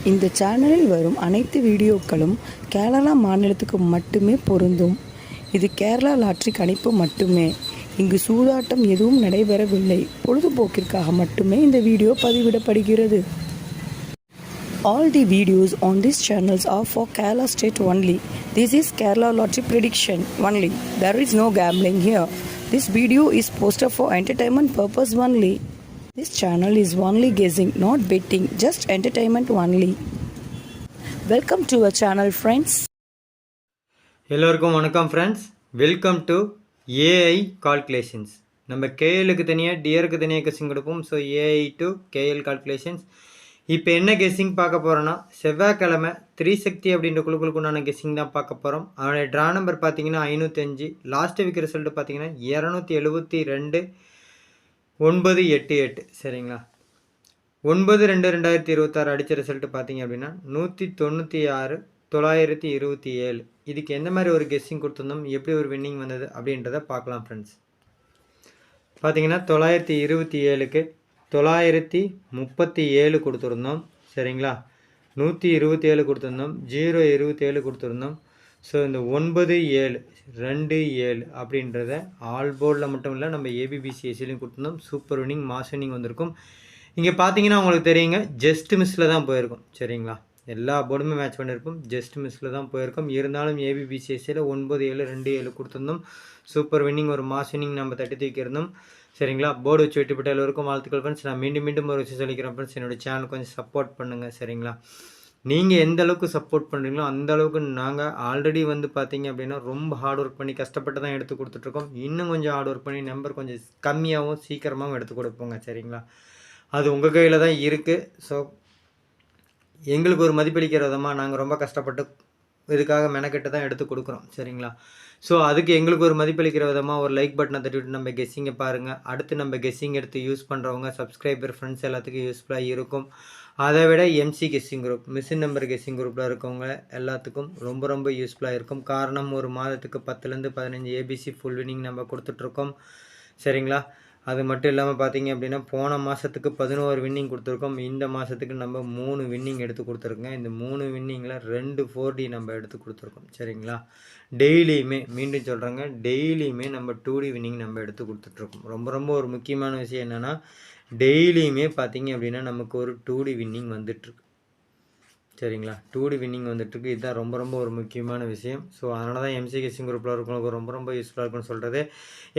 இந்த சேனலில் வரும் அனைத்து வீடியோக்களும் கேரளா மாநிலத்துக்கு மட்டுமே பொருந்தும். இது கேரளா லாட்டரி கணிப்பு மட்டுமே. இங்கு சூதாட்டம் எதுவும் நடைபெறவில்லை. பொழுதுபோக்கிற்காக மட்டுமே இந்த video பதிவிடப்படுகிறது. All the videos on these channels are for Kerala state only. This is Kerala lottery prediction only. There is no gambling here. This video is posted for entertainment purpose only. This channel is only guessing, not betting, just entertainment only. Welcome to our channel, friends. எல்லோருக்கும் வணக்கம் friends. Welcome to AI calculations. நம்ம கேஎலுக்கு தனியாக டிஆருக்கு தனியாக guessing கொடுப்போம். So AI to KL calculations. இப்போ என்ன guessing பார்க்க போகிறோன்னா, செவ்வாய்க்கிழமை திரிசக்தி அப்படின்ற குழுக்களுக்கு உண்டான கெஸ்ஸிங் தான் பார்க்க போகிறோம். அவனுடைய ட்ரா நம்பர் பார்த்தீங்கன்னா 505. லாஸ்ட்டு வீக் ரிசல்ட் பார்த்தீங்கன்னா 272 988. சரிங்களா, 9/2/2026 அடித்த ரிசல்ட்டு பார்த்தீங்க அப்படின்னா 196 927. இதுக்கு எந்த மாதிரி ஒரு கெஸ்ஸிங் கொடுத்துருந்தோம், எப்படி ஒரு வின்னிங் வந்தது அப்படின்றத பார்க்கலாம் ஃப்ரெண்ட்ஸ். பார்த்தீங்கன்னா 927க்கு 937 கொடுத்துருந்தோம். சரிங்களா, 127 கொடுத்துருந்தோம், 027 கொடுத்துருந்தோம். ஸோ இந்த 9727 அப்படின்றத ஆல் போர்டில் மட்டும் இல்லை, நம்ம ஏபிபிசிஎஸ்சிலையும் கொடுத்துருந்தோம். சூப்பர் வின்னிங், மாஸ் வின்னிங் வந்திருக்கும். இங்கே பார்த்தீங்கன்னா உங்களுக்கு தெரியுங்க, ஜஸ்ட் மிஸ்ஸில் தான் போயிருக்கும். சரிங்களா, எல்லா போர்டுமே மேட்ச் பண்ணியிருப்போம், ஜஸ்ட் மிஸ்ஸில் தான் போயிருக்கோம். இருந்தாலும் ஏபிபிசிஎஸ்சியில் 9727 கொடுத்துருந்தோம். சூப்பர் வின்னிங், ஒரு மாஸ் வின்னிங் நம்ம தட்டி தூக்கியிருந்தோம். சரிங்களா, போர்டு வச்சு வெட்டிப்பட்ட எல்லோருக்கும் வாழ்த்துக்கள் ஃப்ரெண்ட்ஸ். நான் மீண்டும் ஒரு விஷயம் சொல்லிக்கிறேன் ஃப்ரெண்ட்ஸ், என்னோடய சேனல் கொஞ்சம் சப்போர்ட் பண்ணுங்கள். சரிங்களா, நீங்கள் எந்த அளவுக்கு சப்போர்ட் பண்ணுறீங்களோ அந்த அளவுக்கு நாங்கள் ஆல்ரெடி வந்து பார்த்தீங்க அப்படின்னா ரொம்ப ஹார்ட் ஒர்க் பண்ணி கஷ்டப்பட்டு தான் எடுத்து கொடுத்துட்ருக்கோம். இன்னும் கொஞ்சம் ஹார்ட் ஒர்க் பண்ணி நம்பர் கொஞ்சம் கம்மியாகவும் சீக்கிரமாகவும் எடுத்து கொடுப்போங்க. சரிங்களா, அது உங்கள் கையில் தான் இருக்குது. ஸோ எங்களுக்கு ஒரு மதிப்பளிக்கிற விதமாக நாங்கள் ரொம்ப கஷ்டப்பட்டு இதுக்காக மெனக்கெட்டு தான் எடுத்து கொடுக்குறோம். சரிங்களா, ஸோ அதுக்கு எங்களுக்கு ஒரு மதிப்பளிக்கிற விதமாக ஒரு லைக் பட்டனை தட்டிவிட்டு நம்ம கெஸ்ஸிங்கை பாருங்கள். அடுத்து நம்ம கெஸ்ஸிங் எடுத்து யூஸ் பண்ணுறவங்க சப்ஸ்கிரைபர் ஃப்ரெண்ட்ஸ் எல்லாத்துக்கும் யூஸ்ஃபுல்லாக இருக்கும். அதை விட MC guessing group, machine number guessing குரூப்பில் இருக்கவங்க எல்லாத்துக்கும் ரொம்ப யூஸ்ஃபுல்லாக இருக்கும். காரணம், ஒரு மாதத்துக்கு 10லேருந்து 15 ஏபிசி ஃபுல் வின்னிங் நம்ம கொடுத்துட்ருக்கோம். சரிங்களா, அது மட்டும் இல்லாமல் பார்த்தீங்க அப்படின்னா போன மாதத்துக்கு 11 வின்னிங் கொடுத்துருக்கோம். இந்த மாதத்துக்கு நம்ம 3 வின்னிங் எடுத்து கொடுத்துருக்கோங்க. இந்த 3 வின்னிங்கில் 2 4D நம்ம எடுத்து கொடுத்துருக்கோம். சரிங்களா, டெய்லியுமே, மீண்டும் சொல்கிறேங்க, டெய்லியுமே நம்ம 2D வின்னிங் நம்ம எடுத்து கொடுத்துட்ருக்கோம். ரொம்ப ஒரு முக்கியமான விஷயம் என்னென்னா, டெய்லியுமே பார்த்தீங்க அப்படின்னா நமக்கு ஒரு 2D வின்னிங் வந்துட்டுருக்கு. சரிங்களா, 2D வின்னிங் வந்துட்டுருக்கு. இதுதான் ரொம்ப ஒரு முக்கியமான விஷயம். ஸோ அதனால தான் எம்சி கெஸ்ஸிங் குரூப்பில் இருக்கவங்களுக்கு ரொம்ப யூஸ்ஃபுல்லாக இருக்குன்னு சொல்கிறது.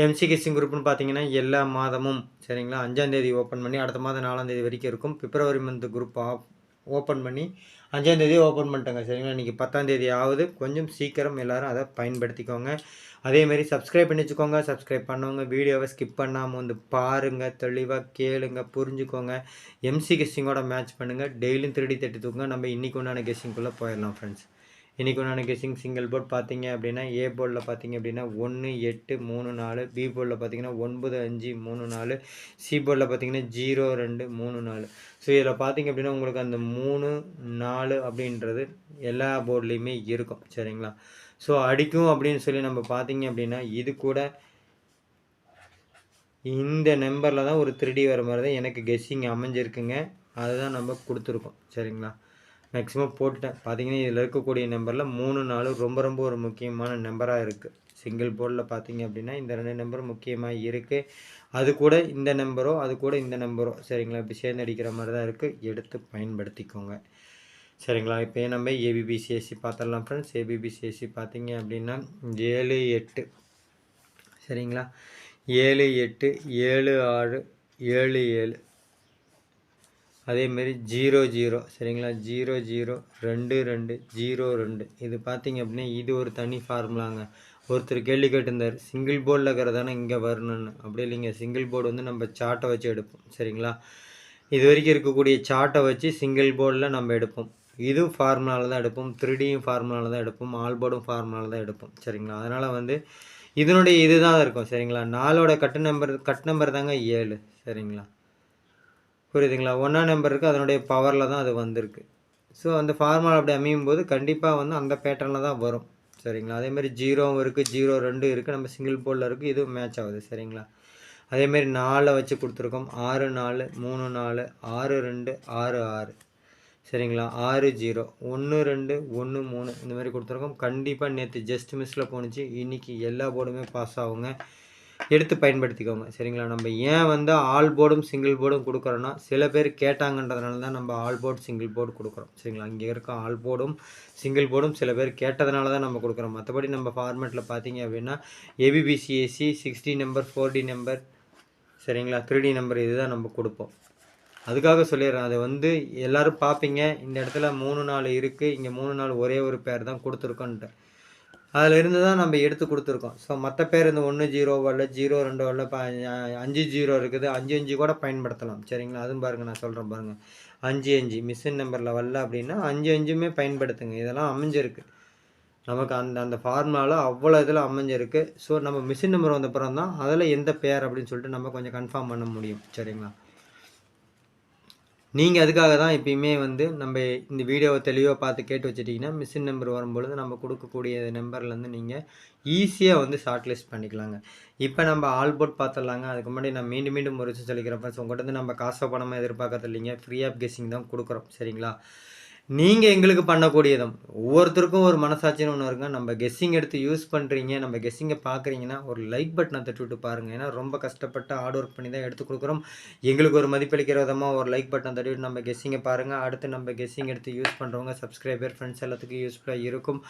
எம்சி கெஸ்ஸிங் குரூப்னு பார்த்தீங்கன்னா எல்லா மாதமும், சரிங்களா, 5ஆம் தேதி ஓப்பன் பண்ணி அடுத்த மாதம் 4ஆம் தேதி வரைக்கும் இருக்கும். பிப்ரவரி மந்த் குரூப் ஓப்பன் பண்ணி 5ஆம் தேதி ஓப்பன் பண்ணிட்டாங்க. சரிங்களா, இன்றைக்கி 10ஆம் தேதி ஆகுது. கொஞ்சம் சீக்கிரம் எல்லோரும் அதை பயன்படுத்திக்கோங்க. அதேமாரி சப்ஸ்கிரைப் பண்ணி வச்சுக்கோங்க. சப்ஸ்கிரைப் பண்ணவங்க வீடியோவை ஸ்கிப் பண்ணாமல் வந்து பாருங்கள், தெளிவாக கேளுங்க, புரிஞ்சுக்கோங்க. எம்சி கெஸ்ஸிங்கோட மேட்ச் பண்ணுங்கள். டெய்லியும் 3D தட்டி தூக்குங்க. நம்ம இன்றைக்கி உண்டான கெஸ்ஸிங்குள்ளே போயிடலாம் ஃப்ரெண்ட்ஸ். இன்றைக்கி உண்டான கெஸ்ஸிங் சிங்கிள் போர்ட் பார்த்தீங்க அப்படின்னா, ஏ போர்டில் பார்த்தீங்க அப்படின்னா 1 8 3 4, பி போர்டில் பார்த்தீங்கன்னா 9 5 3 4, சி போர்டில் பார்த்தீங்கன்னா 0 2 3 4. ஸோ இதில் பார்த்தீங்க அப்படின்னா உங்களுக்கு அந்த 3 4 அப்படின்றது எல்லா போர்ட்லேயுமே இருக்கும். சரிங்களா, ஸோ அடிக்கும் அப்படின்னு சொல்லி நம்ம பார்த்தீங்க அப்படின்னா இது கூட இந்த நம்பரில் தான் ஒரு 3D வர மாதிரி தான் எனக்கு கெஸ்ஸிங் அமைஞ்சிருக்குங்க. அதுதான் நம்ம கொடுத்துருக்கோம். சரிங்களா, மேக்ஸிமம் போட்டுட்டேன். பார்த்தீங்கன்னா இதில் இருக்கக்கூடிய நம்பரில் 3 4 ரொம்ப ஒரு முக்கியமான நம்பராக இருக்குது. சிங்கிள் போர்டில் பார்த்தீங்க அப்படின்னா இந்த 2 நம்பரும் முக்கியமாக இருக்குது. அது கூட இந்த நம்பரோ அது கூட இந்த நம்பரோ, சரிங்களா, இப்படி சேர்ந்து அடிக்கிற மாதிரி தான் இருக்குது. எடுத்து பயன்படுத்திக்கோங்க. சரிங்களா, இப்போ நம்ம ஏபிபிசிஎஸ்சி பார்த்துடலாம் ஃப்ரெண்ட்ஸ். ஏபிபிசிஎஸ்சி பார்த்தீங்க அப்படின்னா 7 8, சரிங்களா, 7 8 7 6 7 7. அதேமாரி 0 0, சரிங்களா, 0 0 2 2 0 2. இது பார்த்தீங்க அப்படின்னா இது ஒரு தனி ஃபார்முலாங்க. ஒருத்தர் கேள்வி கேட்டிருந்தார், சிங்கிள் போர்டில் இருக்கிறதானே இங்கே வரணும்னு. அப்படி இல்லைங்க, சிங்கிள் போர்டு வந்து நம்ம சார்ட்டை வச்சு எடுப்போம். சரிங்களா, இது வரைக்கும் இருக்கக்கூடிய சார்ட்டை வச்சு சிங்கிள் போர்டில் நம்ம எடுப்போம். இதுவும் ஃபார்முலாவில் தான் எடுப்போம், 3Dயும் ஃபார்முலாவில் தான் எடுப்போம், ஆல் போர்டும் ஃபார்முலாவில் தான் எடுப்போம். சரிங்களா, அதனால் வந்து இதனுடைய இது தான் இருக்கும். சரிங்களா, 4ஓட கட் நம்பர் தாங்க 7. சரிங்களா, புரியுதுங்களா, 1ஆம் நம்பர் இருக்குது, அதனுடைய பவரில் தான் அது வந்திருக்கு. ஸோ அந்த ஃபார்முலா அப்படி அமையும் போது கண்டிப்பாக வந்து அந்த பேட்டர்னில் தான் வரும். சரிங்களா, அதேமாதிரி 0 இருக்குது, 0 2 இருக்குது, நம்ம சிங்கிள் போர்டில் இருக்குது, இதுவும் மேட்ச் ஆகுது. சரிங்களா, அதேமாரி 4 வச்சு கொடுத்துருக்கோம், 6 4 3 4 6 2 6 6. சரிங்களா, 6 0 1 2 1 3 இந்த மாதிரி கொடுத்துருக்கோம். கண்டிப்பாக நேற்று ஜஸ்ட் மிஸ்ஸில் போணுச்சு. இன்றைக்கி எல்லா போர்டுமே பாஸ் ஆகுங்க. எடுத்து பயன்படுத்திக்கோங்க. சரிங்களா, நம்ம ஏன் வந்து ஆல் போர்டும் சிங்கிள் போர்டும் கொடுக்குறோன்னா, சில பேர் கேட்டாங்கன்றதுனால தான் நம்ம ஆல் போர்டு சிங்கிள் போர்டு கொடுக்குறோம். சரிங்களா, இங்கே இருக்க ஆல் போர்டும் சிங்கிள் போர்டும் சில பேர் கேட்டதுனால தான் நம்ம கொடுக்குறோம். மற்றபடி நம்ம ஃபார்மேட்டில் பார்த்தீங்க அப்படின்னா ஏபிபிசிஎஸ்சி 60 நம்பர் 4D நம்பர், சரிங்களா, 3D நம்பர் இதுதான் நம்ம கொடுப்போம். அதுக்காக சொல்லிடுறேன். அதை வந்து எல்லோரும் பார்ப்பீங்க, இந்த இடத்துல 3 4 இருக்குது, இங்கே 3 4 ஒரே ஒரு பேர் தான் கொடுத்துருக்கோன்ட்டு. அதில் இருந்து தான் நம்ம எடுத்து கொடுத்துருக்கோம். ஸோ மற்ற பேர் இந்த 1 0 வரல, 0 2 வரல, 5 0 இருக்குது, 5 5 கூட பயன்படுத்தலாம். சரிங்களா, அதுவும் பாருங்கள், நான் சொல்கிறேன் பாருங்கள், 5 5 மிஷின் நம்பரில் வரல அப்படின்னா 5 5மே பயன்படுத்துங்க. இதெல்லாம் அமைஞ்சிருக்கு நமக்கு அந்த அந்த ஃபார்முலாவில் அவ்வளோ இதில் அமைஞ்சிருக்கு. ஸோ நம்ம மிஷின் நம்பர் வந்த அப்புறம் தான் அதில் எந்த பேர் அப்படின்னு சொல்லிட்டு நம்ம கொஞ்சம் கன்ஃபார்ம் பண்ண முடியும். சரிங்களா, நீங்கள் அதுக்காக தான் எப்பயுமே வந்து நம்ம இந்த வீடியோவை தெளிவாக பார்த்து கேட்டு வச்சுட்டிங்கன்னா மிஷின் நம்பர் வரும்பொழுது நம்ம கொடுக்கக்கூடிய நம்பர்லேருந்து நீங்கள் ஈஸியாக வந்து ஷார்ட் லிஸ்ட் பண்ணிக்கலாங்க. இப்போ நம்ம ஆல் போர்ட் பார்த்துடலாங்க. அதுக்கு முன்னாடி நான் மீண்டும் மீண்டும் ஒரு விஷயம் சொல்லிக்கிறப்ப, ஸோ உங்கள்கிட்ட வந்து நம்ம காசோ பணமாக எதிர்பார்க்கறது இல்லைங்க, ஃப்ரீ ஆஃப் கெஸ்ஸிங் தான் கொடுக்குறோம். சரிங்களா, நீங்கள் எங்களுக்கு பண்ணக்கூடியதும் ஒவ்வொருத்தருக்கும் ஒரு மனசாட்சின்னு ஒன்று இருக்குங்க. நம்ம கெஸ்ஸிங் எடுத்து யூஸ் பண்ணுறீங்க, நம்ம கெஸ்ஸிங்கை பார்க்குறீங்கன்னா ஒரு லைக் பட்டனை தட்டி விட்டு பாருங்கள். ஏன்னா ரொம்ப கஷ்டப்பட்டு ஹார்ட் ஒர்க் பண்ணி தான் எடுத்து கொடுக்குறோம். எங்களுக்கு ஒரு மதிப்பளிக்கிற விதமாக ஒரு லைக் பட்டனை தட்டி விட்டு நம்ம கெஸ்ஸிங்கை பாருங்கள். அடுத்து நம்ம கெஸ்ஸிங் எடுத்து யூஸ் பண்ணுறவங்க சப்ஸ்கிரைபர் ஃப்ரெண்ட்ஸ் எல்லாத்துக்கும் யூஸ்ஃபுல்லாக இருக்கும்.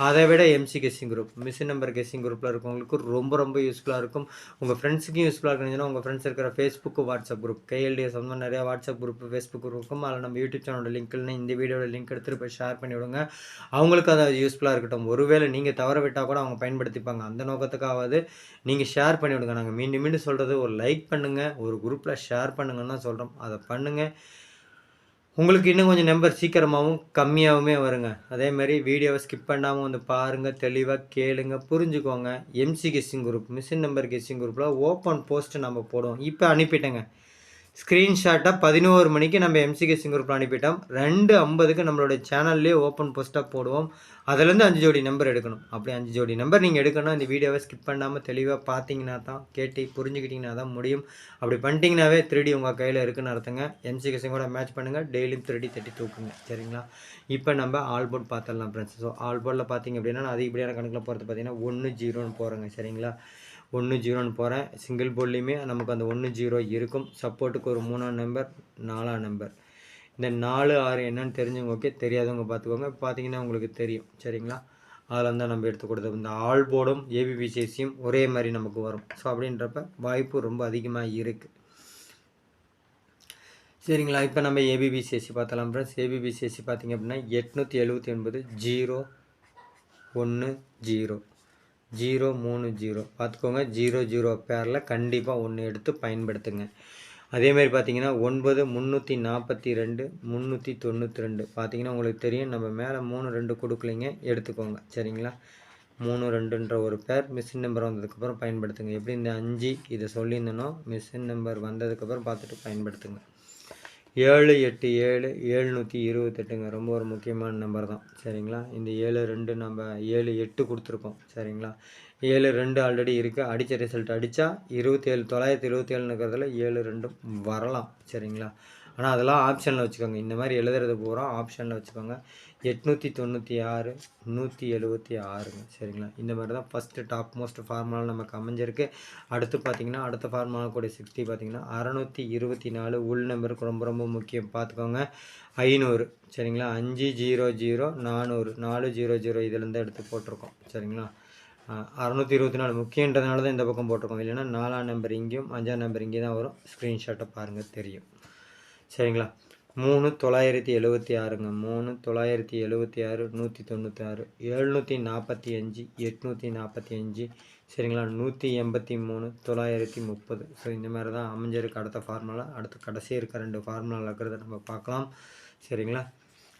அதை விட MC guessing group, machine number guessing குரூப்பில் இருக்கவங்களுக்கு ரொம்ப ரொம்ப யூஸ்ஃபுல்லாக இருக்கும். உங்கள் ஃப்ரெண்ட்ஸுக்கும் யூஸ்ஃபுல்லாக இருக்குதுன்னா உங்கள் ஃப்ரெண்ட்ஸ் இருக்கிற ஃபேஸ்புக்கு வாட்ஸ்அப் குரூப், கேஎல்டிஎஸ் வந்து நிறையா வாட்ஸ்அப் குரூப் ஃபேஸ்புக் குரூப் இருக்கும். அதில் நம்ம யூடியூப் சேனலோட லிங்க் இல்லைன்னா இந்த வீடியோட லிங்க் எடுத்துகிட்டு போய் ஷேர் பண்ணி விடுங்க. அவங்களுக்கு அது யூஸ்ஃபுல்லாக இருக்கட்டும். ஒருவேளை நீங்கள் தவற விட்டால் கூட அவங்க பயன்படுத்திப்பாங்க. அந்த நோக்கத்துக்காவது நீங்கள் ஷேர் பண்ணி விடுங்க. நாங்கள் மீண்டும் மீண்டும் சொல்கிறது, ஒரு லைக் பண்ணுங்கள், ஒரு குரூப்பில் ஷேர் பண்ணுங்கன்னு தான் சொல்கிறோம். அதை பண்ணுங்கள். உங்களுக்கு இன்னும் கொஞ்சம் நம்பர் சீக்கிரமாகவும் கம்மியாகவுமே வருங்க. அதேமாதிரி வீடியோவை ஸ்கிப் பண்ணாமல் வந்து பாருங்கள், தெளிவாக கேளுங்க, புரிஞ்சுக்கோங்க. MC guessing group, machine number guessing குரூப்பில் ஓப்பன் போஸ்ட்டு நம்ம போடுவோம். இப்போ அனுப்பிட்டேங்க. ஸ்க்ரீன்ஷாட்டாக 11 மணிக்கு நம்ம எம்சி கெஸ்ஸிங் குரூப்பில் அனுப்பிட்டோம். 2:50க்கு நம்மளுடைய சேனல்லேயே ஓப்பன் போஸ்ட்டாக போடுவோம். அதுலேருந்து 5 ஜோடி நம்பர் எடுக்கணும். அப்படி 5 ஜோடி நம்பர் நீங்கள் எடுக்கணும். இந்த வீடியோவை ஸ்கிப் பண்ணாமல் தெளிவாக பார்த்தீங்கன்னா தான், கேட்டு புரிஞ்சுக்கிட்டிங்கன்னா தான் முடியும். அப்படி பண்ணிட்டீங்கன்னாவே 3D உங்கள் கையில் இருக்குன்னு அர்த்தங்க. எம்சி கெஸ்ஸிங்கோட மேட்ச் பண்ணுங்கள், டெய்லியும் 3D தட்டி தூக்குங்க. சரிங்களா, இப்போ நம்ம ஆல் போர்ட் பார்த்துடலாம் ஃப்ரெண்ட்ஸ். ஸோ ஆல் போர்டில் பார்த்தீங்க அப்படின்னா நான் அதிகப்படியான கணக்கில் போகிறது பார்த்தீங்கன்னா 1 0ன்னு போகிறேங்க. சரிங்களா, 1 0ன்னு போகிறேன். சிங்கிள் போர்ட்லேயுமே நமக்கு அந்த 1 0 இருக்கும். சப்போர்ட்டுக்கு ஒரு 3ஆம் நம்பர் 4ஆம் நம்பர். இந்த 4 6 என்னன்னு தெரிஞ்சவங்க ஓகே, தெரியாதவங்க பார்த்துக்கோங்க. பார்த்தீங்கன்னா உங்களுக்கு தெரியும். சரிங்களா, அதில் தான் நம்ம எடுத்து கொடுத்தோம். இந்த ஆல் போர்டும் ஏபிபிசிஎஸ்சியும் ஒரே மாதிரி நமக்கு வரும். ஸோ அப்படின்றப்ப வாய்ப்பு ரொம்ப அதிகமாக இருக்குது. சரிங்களா, இப்போ நம்ம ஏபிபிசிஎஸ்சி பார்த்தலாம் ஃப்ரெண்ட்ஸ். ஏபிபிசிஎஸ்சி பார்த்தீங்க அப்படின்னா 879 0 1 0 0 3 0 பார்த்துக்கோங்க. 0 0 பேரில் கண்டிப்பாக ஒன்று எடுத்து பயன்படுத்துங்க. அதேமாதிரி பார்த்தீங்கன்னா 9 342 392 பார்த்தீங்கன்னா உங்களுக்கு தெரியும். நம்ம மேலே 3 2 கொடுக்கலைங்க, எடுத்துக்கோங்க. சரிங்களா, 3 2ன்ற ஒரு பேர் மிஷின் நம்பர் வந்ததுக்கப்புறம் பயன்படுத்துங்க. எப்படி இந்த 5 இதை சொல்லியிருந்தனோ மிஷின் நம்பர் வந்ததுக்கப்புறம் பார்த்துட்டு பயன்படுத்துங்க. 7 8 7 728ங்க, ரொம்ப ஒரு முக்கியமான நம்பர் தான். சரிங்களா, இந்த 7 2 நம்ம 7 8 கொடுத்துருக்கோம். சரிங்களா, 7 2 ஆல்ரெடி இருக்குது. அடித்த ரிசல்ட் அடித்தா 27 927 இருக்கிறதுல 7 2 வரலாம். சரிங்களா, ஆனால் அதெல்லாம் ஆப்ஷனில் வச்சுக்கோங்க. இந்த மாதிரி எழுதுறது பூரா ஆப்ஷனில் வச்சுக்கோங்க. 896 176ங்க. சரிங்களா, இந்த மாதிரி தான் ஃபஸ்ட்டு டாப் மோஸ்ட் ஃபார்முலா நமக்கு அமைஞ்சிருக்கு. அடுத்து பார்த்தீங்கன்னா அடுத்த ஃபார்முலா கூட 60 பார்த்தீங்கன்னா 624 உள் நம்பருக்கு ரொம்ப ரொம்ப முக்கியம், பார்த்துக்கோங்க. 500. சரிங்களா, 5 0 0 400 4 0 0 இதுலேருந்து எடுத்து போட்டிருக்கோம். சரிங்களா, 624 முக்கியன்றதுனால தான் இந்த பக்கம் போட்டிருக்கோம். இல்லைன்னா 4ஆம் நம்பர் இங்கேயும் 5ஆம் நம்பர் இங்கே தான் வரும். ஸ்க்ரீன்ஷாட்டை பாருங்கள், தெரியும். சரிங்களா, 3 976ங்க. 3 976 196 745 845. சரிங்களா, 183 930. ஸோ இந்த மாதிரி தான் அமைஞ்சிருக்கு அடுத்த ஃபார்முலா. அடுத்து கடைசி இருக்க 2 ஃபார்முலா இருக்கிறத நம்ம பார்க்கலாம். சரிங்களா,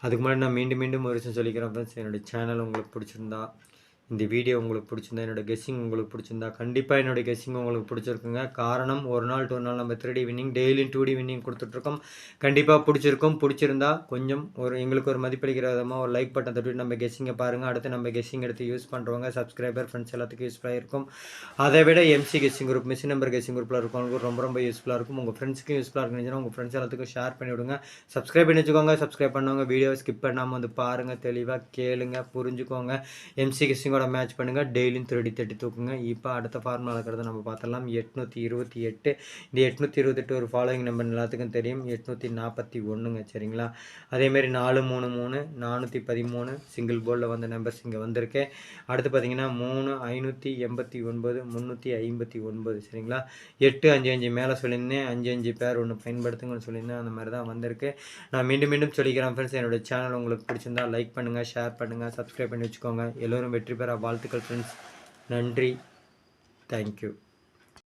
அதுக்கு முன்னாடி நான் மீண்டும் மீண்டும் ஒரு விஷயம் சொல்லிக்கிறேன் ஃப்ரெண்ட்ஸ். என்னுடைய சேனல் உங்களுக்கு பிடிச்சிருந்தா இந்த வீடியோ உங்களுக்கு பிடிச்சிருந்தா, என்னோட கெஸ்ஸிங் உங்களுக்கு பிடிச்சிருந்தா, கண்டிப்பாக என்னோட கெஸ்ஸிங் உங்களுக்கு பிடிச்சிருக்குங்க. காரணம் ஒரு நாள் டு ஒரு நாள் நம்ம 3D வின்னிங் டெய்லியும் 2D வின்னிங் கொடுத்துட்ருக்கோம். கண்டிப்பாக பிடிச்சிருக்கும். பிடிச்சிருந்தா கொஞ்சம் எங்களுக்கு ஒரு மதிப்பளிக்கிற விதமாக ஒரு லைக் பட்டன் தட்டிட்டு நம்ம கெஸ்ஸிங்கை பாருங்கள். அடுத்து நம்ம கெஸ்ஸிங் எடுத்து யூஸ் பண்ணுறவங்க சப்ஸ்கிரைபர் ஃப்ரெண்ட்ஸ் எல்லாத்துக்கும் யூஸ்ஃபுல்லாக இருக்கும். அதை விட MC guessing group, miss number guessing குரூப்பில் இருக்கவங்களுக்கு ரொம்ப யூஸ்ஃபுல்லாக இருக்கும். உங்கள் ஃப்ரெண்ட்ஸுக்கும் யூஸ்ஃபுல்லாக இருக்குன்னு உங்கள் ஃப்ரெண்ட்ஸ் எல்லாத்துக்கும் ஷேர் பண்ணி விடுங்க. சப்ஸ்கிரைப் பண்ணி வச்சுக்கோங்க. சப்ஸ்கிரைப் பண்ணவங்க வீடியோவை ஸ்கிப் பண்ணாமல் வந்து பாருங்கள், தெளிவாக கேளுங்க, புரிஞ்சுக்கோங்க. எம்சி கெஸ்ஸிங்கோட மேட்ச் பண்ணுங்கள். டெய்லியும் 30 தட்டி தூக்குங்க. இப்போ அடுத்த ஃபார்முலா இருக்கிறத நம்ம பார்த்தலாம். 828. இந்த 828 ஒரு ஃபாலோயிங் நம்பர் எல்லாத்துக்கும் தெரியும். 841ங்க. சரிங்களா? அதேமாரி 433 413 சிங்கிள் போர்டில் வந்த நம்பர்ஸ் இங்கே வந்திருக்கு. அடுத்து பார்த்தீங்கன்னா 3 589 359. சரிங்களா? 855 மேலே சொல்லியிருந்தேன். 55 பேர் ஒன்று பயன்படுத்துங்கன்னு சொல்லியிருந்தேன். அந்த மாதிரி தான் வந்திருக்கு. நான் மீண்டும் சொல்லிக்கிறேன் ஃப்ரெண்ட்ஸ், என்னோட சேனல் உங்களுக்கு பிடிச்சிருந்தா லைக் பண்ணுங்கள், ஷேர் பண்ணுங்கள், சப்ஸ்கிரைப் பண்ணி வச்சுக்கோங்க. எல்லோரும் வெற்றி பெற வாழ்த்துக்கள் ஃப்ரெண்ட்ஸ். நன்றி. தேங்க்யூ.